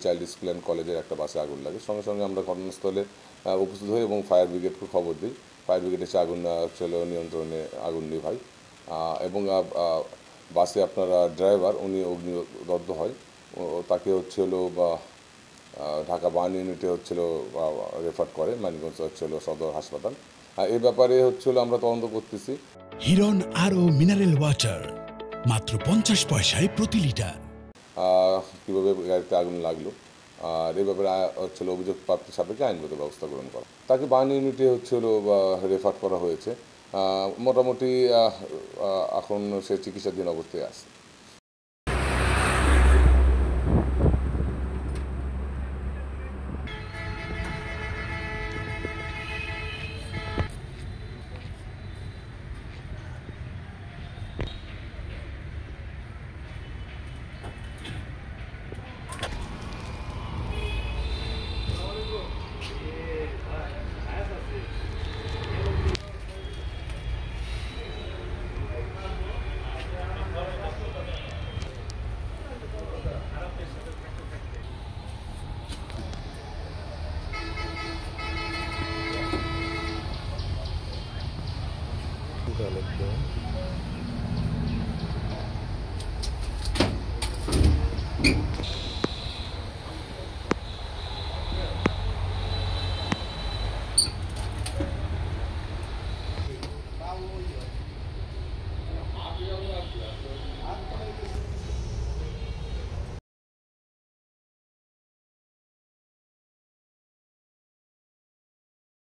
Child school and কলেজের একটা বাসে আগুন লাগে। সঙ্গে সঙ্গে আমরা ঘটনাস্থলে উপস্থিত হই এবং ফায়ার ব্রিগেডকে খবর দিই। ফায়ার ব্রিগেড এসে আগুন নিয়ন্ত্রণে আগুন নেভায় এবং বাসে আপনার ড্রাইভার উনি অগ্নিদগ্ধ হয়। তাকে বা ঢাকা বার্ন ইউনিটে রেফার করে মানিকগঞ্জ সদর হাসপাতাল। এই ব্যাপারে আমরা তদন্ত করতেছি। হিরন আরও মিনারেল ওয়াটার মাত্র 50 পয়সায় প্রতি লিটার। কীভাবে গাড়িতে আগুন লাগলো আর এই ব্যাপারে অভিযোগ প্রাপ্তির সাপেক্ষে আইনগত ব্যবস্থা গ্রহণ করা। তাকে বার্ন ইউনিটে রেফার করা হয়েছে। মোটামুটি এখন সে চিকিৎসাধীন অবস্থায় আছে। Look